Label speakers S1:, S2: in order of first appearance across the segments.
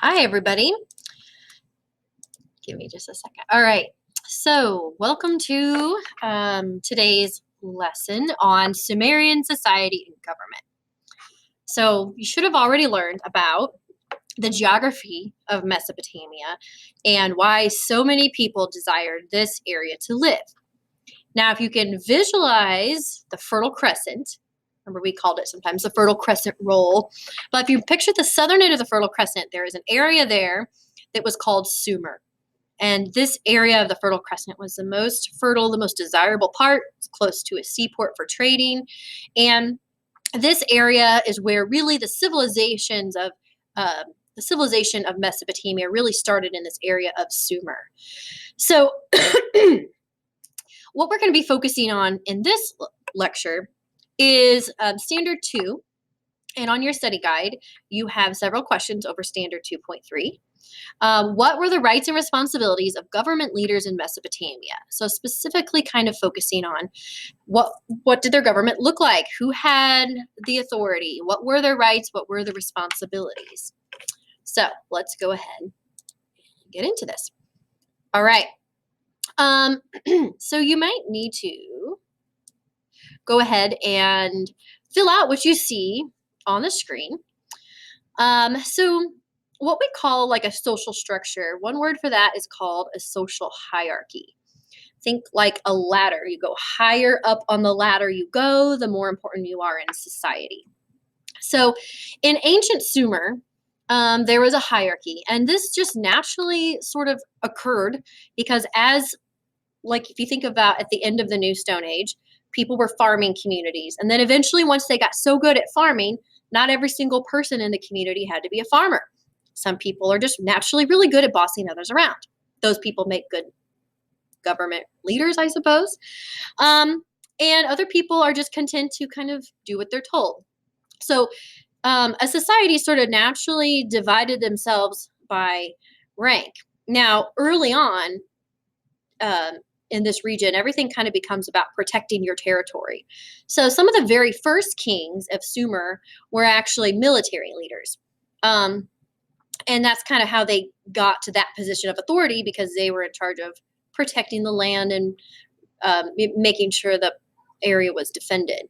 S1: Hi, everybody. Give me just a second. All right. So, welcome to today's lesson on Sumerian society and government. So, you should have already learned about the geography of Mesopotamia and why so many people desired this area to live. Now, if you can visualize the Fertile Crescent, remember we called it sometimes the Fertile Crescent roll, but if you picture the southern end of the Fertile Crescent, there is an area there that was called Sumer. And this area of the Fertile Crescent was the most fertile, the most desirable part. It's close to a seaport for trading. And this area is where really uh, the civilization of Mesopotamia really started in this area of Sumer. So what we're going to be focusing on in this lecture is Standard 2. And on your study guide, you have several questions over Standard 2.3. What were the rights and responsibilities of government leaders in Mesopotamia? So specifically kind of focusing on what did their government look like? Who had the authority? What were their rights? What were the responsibilities? So let's go ahead and get into this. All right. So you might need to go ahead and fill out what you see on the screen. So what we call like a social structure, one word for that is called a social hierarchy. Think like a ladder. You go higher up on the ladder you go, the more important you are in society. So in ancient Sumer, there was a hierarchy, and this just naturally sort of occurred because if you think about at the end of the New Stone Age, people were farming communities. And then eventually, once they got so good at farming, not every single person in the community had to be a farmer. Some people are just naturally really good at bossing others around. Those people make good government leaders, I suppose. And other people are just content to kind of do what they're told. So a society sort of naturally divided themselves by rank. Now, early on, in this region, everything kind of becomes about protecting your territory. So some of the very first kings of Sumer were actually military leaders. And that's kind of how they got to that position of authority, because they were in charge of protecting the land and making sure the area was defended.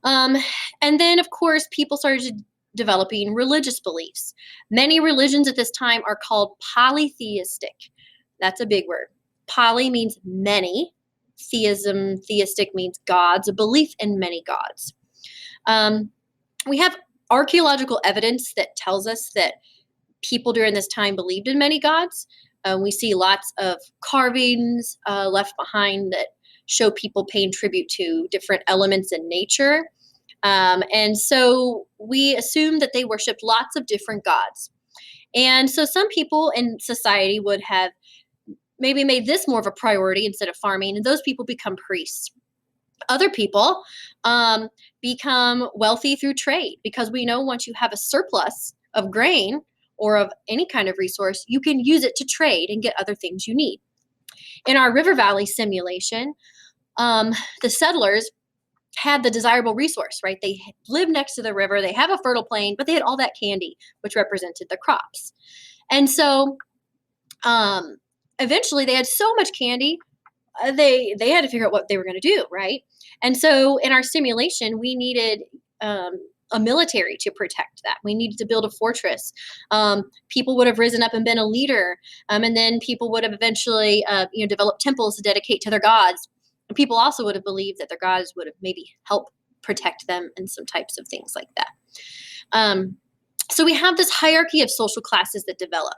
S1: And then, of course, people started developing religious beliefs. Many religions at this time are called polytheistic. That's a big word. Poly means many. Theistic means gods, a belief in many gods. We have archaeological evidence that tells us that people during this time believed in many gods. We see lots of carvings left behind that show people paying tribute to different elements in nature. And so we assume that they worshiped lots of different gods. And so some people in society would have maybe made this more of a priority instead of farming, and those people become priests. Other people become wealthy through trade, because we know once you have a surplus of grain or of any kind of resource, you can use it to trade and get other things you need. In our river valley simulation, the settlers had the desirable resource, right? They live next to the river, they have a fertile plain, but they had all that candy, which represented the crops. And so eventually they had so much candy, they had to figure out what they were going to do, right? And so in our simulation, we needed a military to protect that. We needed to build a fortress. People would have risen up and been a leader, and then people would have eventually developed temples to dedicate to their gods. And people also would have believed that their gods would have maybe helped protect them and some types of things like that. So we have this hierarchy of social classes that develop.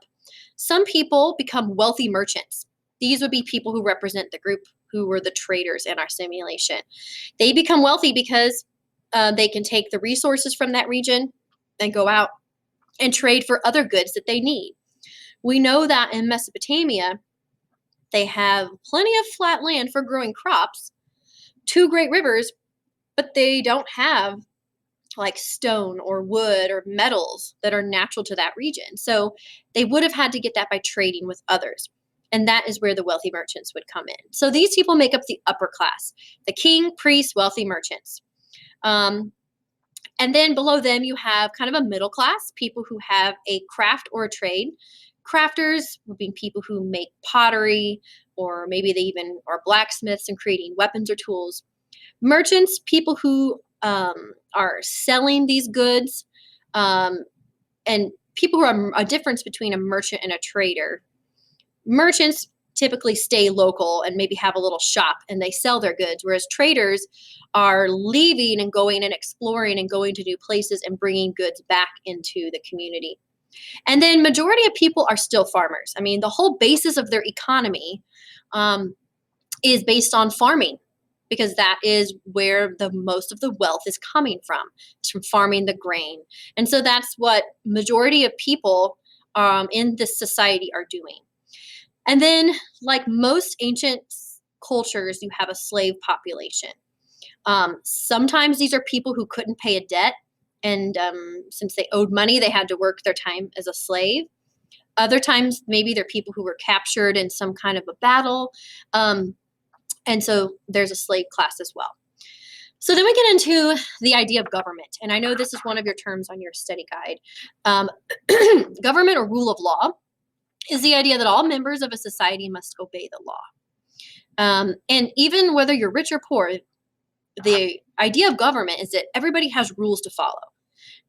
S1: Some people become wealthy merchants. These would be people who represent the group who were the traders in our simulation. They become wealthy because they can take the resources from that region and go out and trade for other goods that they need. We know that in Mesopotamia, they have plenty of flat land for growing crops, 2 great rivers, but they don't have like stone or wood or metals that are natural to that region. So they would have had to get that by trading with others. And that is where the wealthy merchants would come in. So these people make up the upper class: the king, priests, wealthy merchants. And then below them, you have kind of a middle class, people who have a craft or a trade. Crafters would be people who make pottery, or maybe they even are blacksmiths and creating weapons or tools. Merchants, people who are selling these goods, um, and people who are a difference between a merchant and a trader. Merchants typically stay local and maybe have a little shop and they sell their goods, whereas traders are leaving and going and exploring and going to new places and bringing goods back into the community. And then majority of people are still farmers. I mean, the whole basis of their economy um, is based on farming, because that is where the most of the wealth is coming from. It's from farming the grain. And so that's what majority of people in this society are doing. And then, like most ancient cultures, you have a slave population. Sometimes these are people who couldn't pay a debt, and since they owed money, they had to work their time as a slave. Other times, maybe they're people who were captured in some kind of a battle. And so there's a slave class as well. So then we get into the idea of government. And I know this is one of your terms on your study guide. Government or rule of law is the idea that all members of a society must obey the law. And even whether you're rich or poor, the idea of government is that everybody has rules to follow.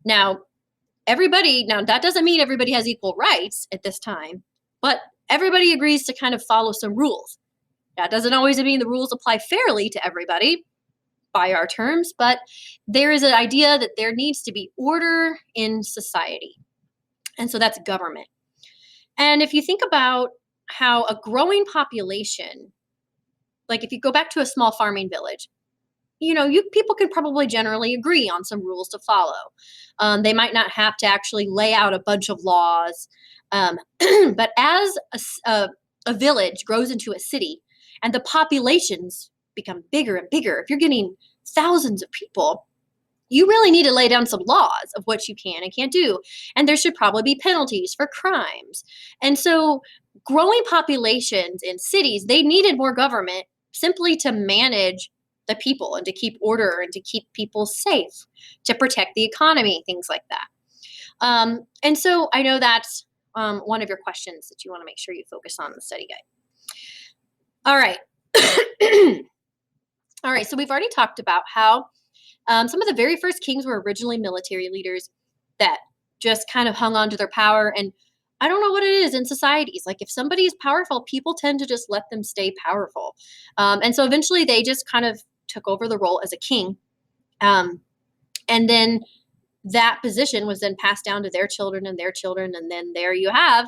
S1: Now, that doesn't mean everybody has equal rights at this time, but everybody agrees to kind of follow some rules. That doesn't always mean the rules apply fairly to everybody by our terms, but there is an idea that there needs to be order in society. And so that's government. And if you think about how a growing population, like if you go back to a small farming village, people can probably generally agree on some rules to follow. They might not have to actually lay out a bunch of laws. But as a village grows into a city and the populations become bigger and bigger, if you're getting thousands of people, you really need to lay down some laws of what you can and can't do. And there should probably be penalties for crimes. And so growing populations in cities, they needed more government simply to manage the people and to keep order and to keep people safe, to protect the economy, things like that. And so I know that's one of your questions that you want to make sure you focus on in the study guide. All right. All right, so we've already talked about how some of the very first kings were originally military leaders that just kind of hung on to their power. And I don't know what it is in societies. Like if somebody is powerful, people tend to just let them stay powerful. And so eventually they just kind of took over the role as a king. And then that position was then passed down to their children and their children. And then there you have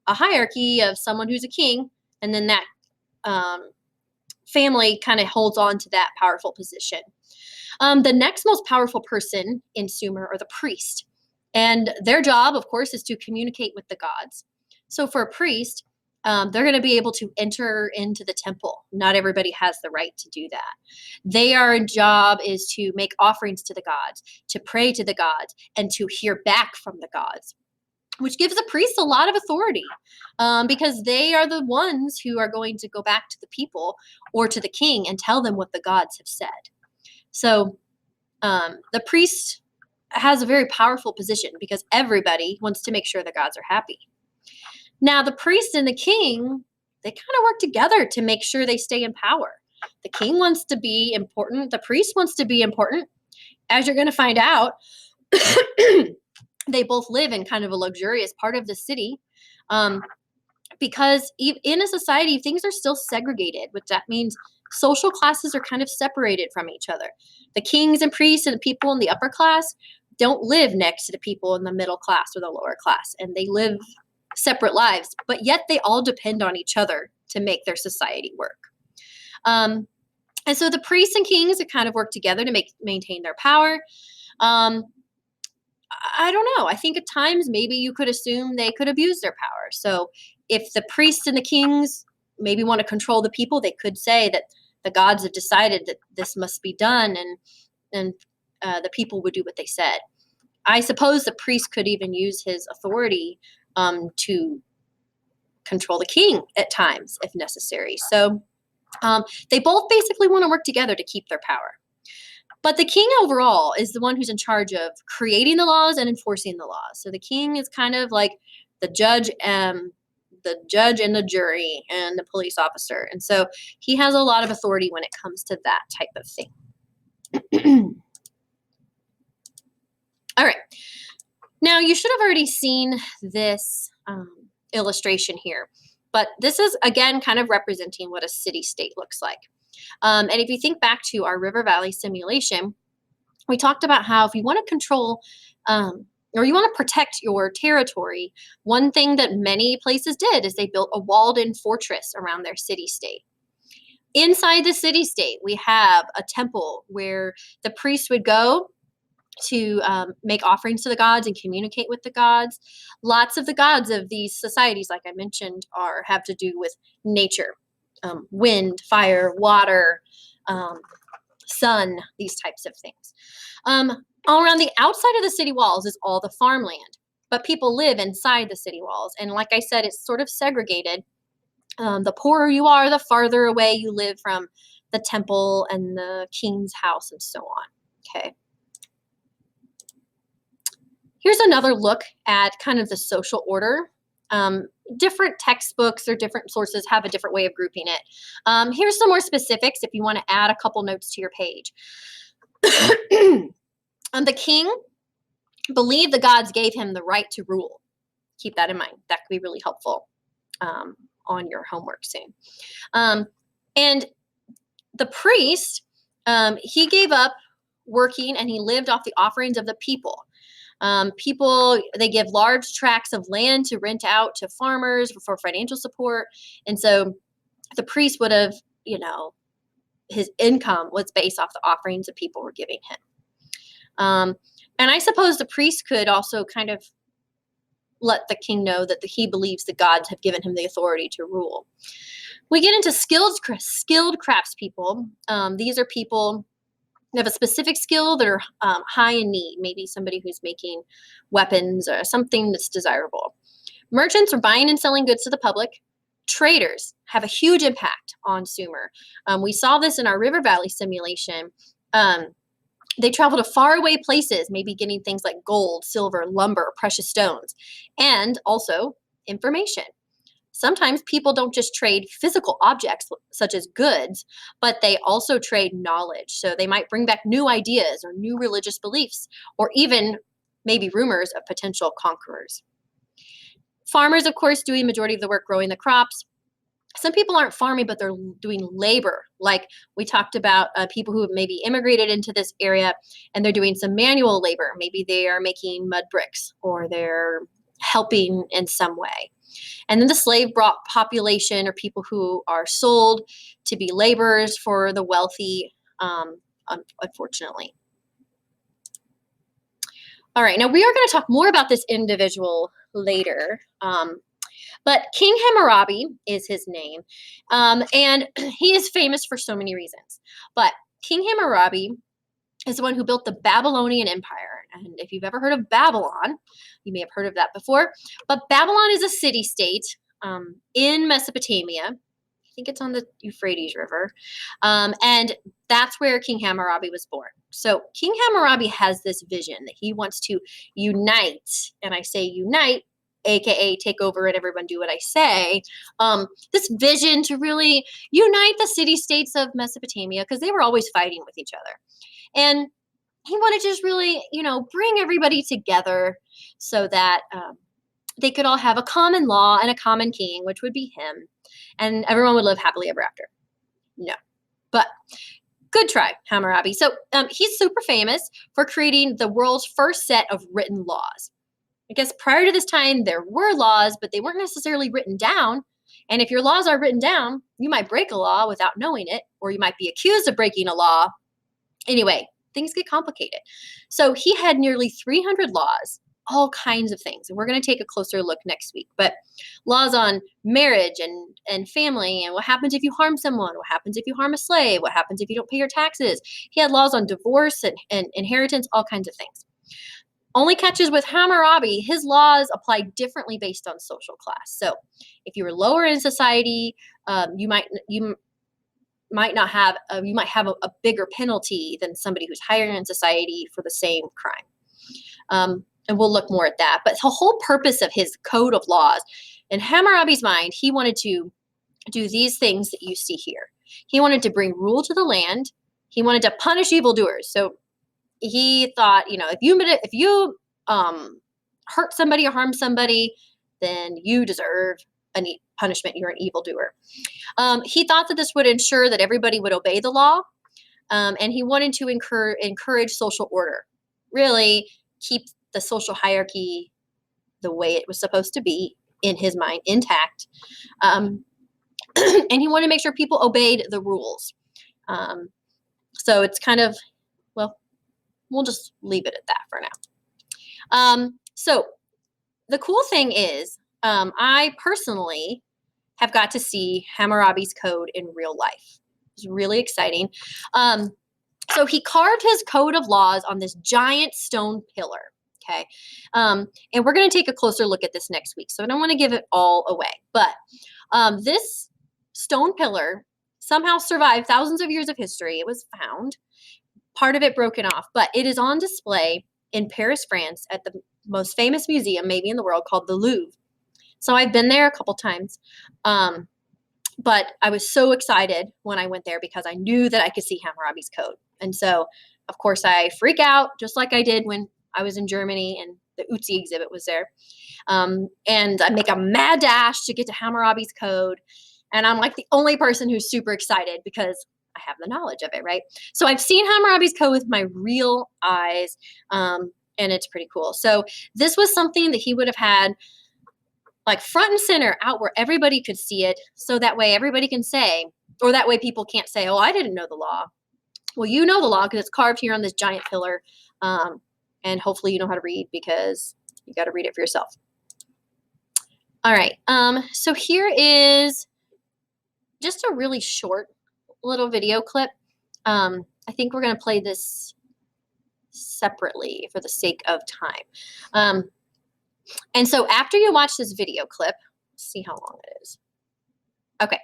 S1: a hierarchy of someone who's a king. And then that family kind of holds on to that powerful position. The next most powerful person in Sumer are the priest. And their job, of course, is to communicate with the gods. So for a priest, they're going to be able to enter into the temple. Not everybody has the right to do that. Their job is to make offerings to the gods, to pray to the gods, and to hear back from the gods, which gives the priests a lot of authority because they are the ones who are going to go back to the people or to the king and tell them what the gods have said. So the priest has a very powerful position because everybody wants to make sure the gods are happy. Now, the priest and the king, they kind of work together to make sure they stay in power. The king wants to be important. The priest wants to be important. As you're going to find out, they both live in kind of a luxurious part of the city because in a society, things are still segregated, which that means social classes are kind of separated from each other. The kings and priests and the people in the upper class don't live next to the people in the middle class or the lower class, and they live separate lives, but yet they all depend on each other to make their society work. And so the priests and kings kind of work together to maintain their power. I don't know. I think at times maybe you could assume they could abuse their power. So if the priests and the kings maybe want to control the people, they could say that the gods have decided that this must be done, and the people would do what they said. I suppose the priest could even use his authority to control the king at times if necessary. So they both basically want to work together to keep their power. But the king overall is the one who's in charge of creating the laws and enforcing the laws. So the king is kind of like the judge and the jury and the police officer. And so he has a lot of authority when it comes to that type of thing. All right. Now, you should have already seen this illustration here, but this is, again, kind of representing what a city-state looks like. And if you think back to our River Valley simulation, we talked about how if you want to control or you want to protect your territory, one thing that many places did is they built a walled-in fortress around their city-state. Inside the city-state, we have a temple where the priest would go to make offerings to the gods and communicate with the gods. Lots of the gods of these societies, like I mentioned, have to do with nature, wind, fire, water, sun, these types of things. All around the outside of the city walls is all the farmland, but people live inside the city walls. And like I said, it's sort of segregated. The poorer you are, the farther away you live from the temple and the king's house and so on. Okay. Here's another look at kind of the social order. Different textbooks or different sources have a different way of grouping it. Here's some more specifics if you want to add a couple notes to your page. The king believed the gods gave him the right to rule. Keep that in mind. That could be really helpful on your homework soon. And the priest, he gave up working and he lived off the offerings of the people. People, they give large tracts of land to rent out to farmers for financial support. And so the priest would have, his income was based off the offerings that people were giving him. And I suppose the priest could also kind of let the king know that he believes the gods have given him the authority to rule. We get into skilled craftspeople. These are people that have a specific skill that are high in need, maybe somebody who's making weapons or something that's desirable. Merchants are buying and selling goods to the public. Traders have a huge impact on Sumer. We saw this in our River Valley simulation. They travel to faraway places, maybe getting things like gold, silver, lumber, precious stones, and also information. Sometimes people don't just trade physical objects, such as goods, but they also trade knowledge. So they might bring back new ideas or new religious beliefs, or even maybe rumors of potential conquerors. Farmers, of course, doing the majority of the work growing the crops. Some people aren't farming, but they're doing labor. Like we talked about people who have maybe immigrated into this area and they're doing some manual labor. Maybe they are making mud bricks or they're helping in some way. And then the slave brought population or people who are sold to be laborers for the wealthy, unfortunately. All right, now we are going to talk more about this individual later. But King Hammurabi is his name, and he is famous for so many reasons. But King Hammurabi is the one who built the Babylonian Empire. And if you've ever heard of Babylon, you may have heard of that before. But Babylon is a city-state in Mesopotamia. I think it's on the Euphrates River. And that's where King Hammurabi was born. So King Hammurabi has this vision that he wants to unite, and I say unite, aka take over and everyone do what I say, this vision to really unite the city-states of Mesopotamia because they were always fighting with each other. And he wanted to just really, bring everybody together so that they could all have a common law and a common king, which would be him, and everyone would live happily ever after. No. But good try, Hammurabi. So he's super famous for creating the world's first set of written laws. I guess prior to this time, there were laws, but they weren't necessarily written down. And if your laws are written down, you might break a law without knowing it, or you might be accused of breaking a law. Anyway, things get complicated. So he had nearly 300 laws, all kinds of things. And we're going to take a closer look next week. But laws on marriage and family, and what happens if you harm someone, what happens if you harm a slave, what happens if you don't pay your taxes. He had laws on divorce and inheritance, all kinds of things. Only catches with Hammurabi, his laws apply differently based on social class. So if you were lower in society, you might not have you might have a bigger penalty than somebody who's higher in society for the same crime. And we'll look more at that. But the whole purpose of his code of laws, in Hammurabi's mind, he wanted to do these things that you see here. He wanted to bring rule to the land. He wanted to punish evildoers. So he thought, if you hurt somebody or harm somebody, then you deserve a punishment. You're an evildoer. He thought that this would ensure that everybody would obey the law, and he wanted to encourage social order. Really keep the social hierarchy the way it was supposed to be in his mind, intact. And he wanted to make sure people obeyed the rules. So it's kind of, well, we'll just leave it at that for now. So the cool thing is, I personally have got to see Hammurabi's code in real life. It was really exciting. So he carved his code of laws on this giant stone pillar. Okay. And we're going to take a closer look at this next week. So I don't want to give it all away. But this stone pillar somehow survived thousands of years of history. It was found. Part of it broken off. But it is on display in Paris, France, at the most famous museum maybe in the world, called the Louvre. So I've been there a couple times. But I was so excited when I went there because I knew that I could see Hammurabi's code. And so, of course, I freak out just like I did when I was in Germany and the Uzi exhibit was there. And I make a mad dash to get to Hammurabi's code. And I'm like the only person who's super excited because I have the knowledge of it, right? So I've seen Hammurabi's code with my real eyes, and it's pretty cool. So this was something that he would have had like front and center out where everybody could see it. So that way everybody can say, or that way people can't say, oh, I didn't know the law. Well, you know the law because it's carved here on this giant pillar. And hopefully you know how to read because you got to read it for yourself. All right. So here is just a really short little video clip. I think we're going to play this separately for the sake of time. And so after you watch this video clip, let's see how long it is. Okay.